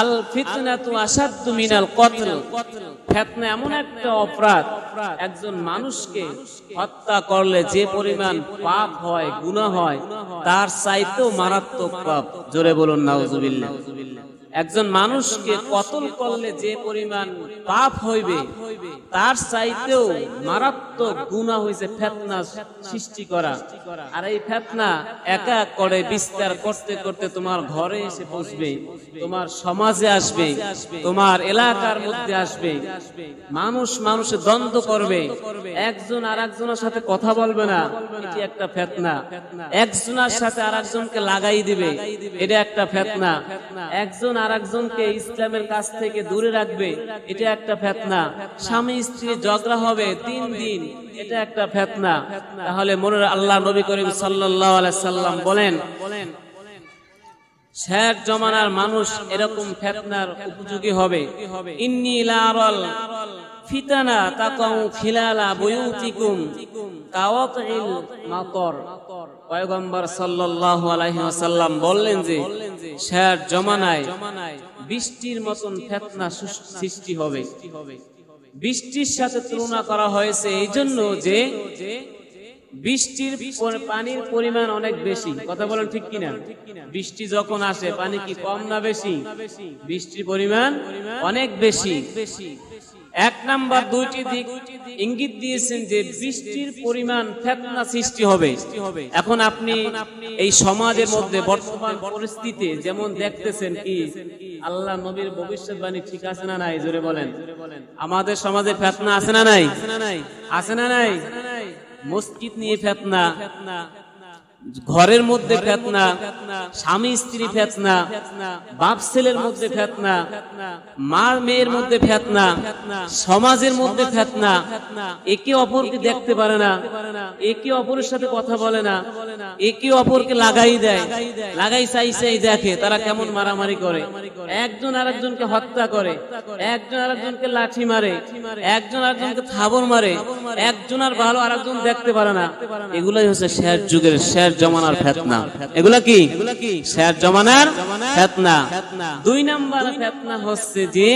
আল ফিতনাতু আসাদ্দু মিনাল কতল, ফিতনা এমন একটা অপরাধ, একজন মানুষকে হত্যা করলে যে পরিমাণ পাপ হয়, গুনাহ হয়, তার চাইতেও মারাত্মক পাপ। জোরে বলুন নাউজুবিল্লাহ। একজন মানুষকে কতল করলে যে পরিমাণ পাপ হইবে, তার চাইতেও মারাত্মক গুনাহ হইছে ফিতনা সৃষ্টি করা। আর এই ফিতনা একা এক করে বিস্তার করতে করতে তোমার ঘরে এসে পৌঁছবে, তোমার সমাজে আসবে, তোমার এলাকার মধ্যে আসবে। মানুষ মানুষে দ্বন্দ্ব করবে, একজন আর একজনের সাথে কথা বলবে না, এটি একটা ফিতনা। একজনের সাথে আর একজনকে লাগাই দিবে, এটা একটা ফিতনা। একজন আর একজনকে ইসলামের কাছ থেকে দূরে রাখবে, এটা একটা ফিতনা। স্বামী স্ত্রী ঝগড়া হবে 3 দিন, এটা একটা ফিতনা। তাহলে মনে আল্লাহ নবী করিম সাল্লাল্লাহু আলাইহি সাল্লাম বলেন, শেষ জমানার মানুষ এরকম ফিতনার উপযোগী হবে। ইন্নী লা আরাল ফিতানা তাকাউ খিলালা বুয়ুতিকুম কাওয়াতিল মাতর। পয়গম্বর সাল্লাল্লাহু আলাইহি ওয়াসাল্লাম বললেন যে শেষ জমানায় বৃষ্টির মতন ফিতনা সৃষ্টি হবে। বৃষ্টির সাথে তুলনা করা হয়েছে এই জন্য যে বৃষ্টির পানির পরিমাণ অনেক বেশি। কথা বলেন ঠিক কিনা? বৃষ্টি যখন আসে পানি কি কম না বেশি? বৃষ্টির পরিমাণ অনেক বেশি। 1 নাম্বার 2টি দিক ইঙ্গিত দিয়েছেন যে বৃষ্টির পরিমাণ ফিতনা সৃষ্টি হবে। এখন আপনি এই সমাজের মধ্যে বর্তমান পরিস্থিতি যেমন দেখতেছেন, কি আল্লাহ নবীর ভবিষ্যৎবাণী ঠিক আছে না নাই? জোরে বলেন। আমাদের সমাজে ফিতনা আছে না নাই? আছে না নাই? মসজিদ নিয়ে ফিতনা, ঘরের মধ্যে ফিতনা, স্বামী স্ত্রী ফিতনা, বাপ ছেলের মধ্যে ফিতনা, মা মেয়ের মধ্যে ফিতনা, সমাজের মধ্যে ফিতনা। একে অপরকে দেখতে পারে না, একে অপরের সাথে কথা বলে না, একে অপরকে লাগাই দেয়, লাগাই চাই দেখে তারা কেমন মারামারি করে, একজন আরেকজনকে হত্যা করে, একজন আরেকজনকে লাঠি মারে, একজন আরেকজনকে থাবর মারে, একজন আর ভালো আরেকজন দেখতে পারে না। এগুলাই হচ্ছে শেষ যুগের, শেষ জমানার ফিতনা। এগুলা কি? শেষ জমানার ফিতনা। 2 নাম্বার ফিতনা হচ্ছে যে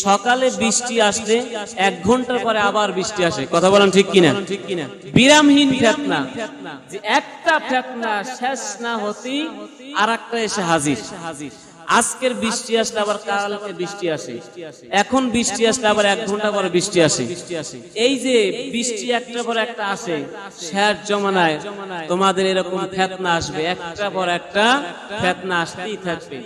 সকালে বৃষ্টি আসলে 1 ঘন্টা পরে আবার বৃষ্টি আসে। কথা বলেন ঠিক কিনা? বিরামহীন ফিতনা, যে একটা ফিতনা শেষ না হতেই আরেকটা এসে হাজির। আজকের বৃষ্টি আসলে আবার কালকে বৃষ্টি আসে, এখন বৃষ্টি আসলে আবার 1 ঘন্টা পরে বৃষ্টি আসে। এই যে বৃষ্টি একটা পর একটা আসে, শেষ জমানায় তোমাদের এরকম ফিতনা আসবে, একটা পর একটা ফিতনা আসতেই থাকবে।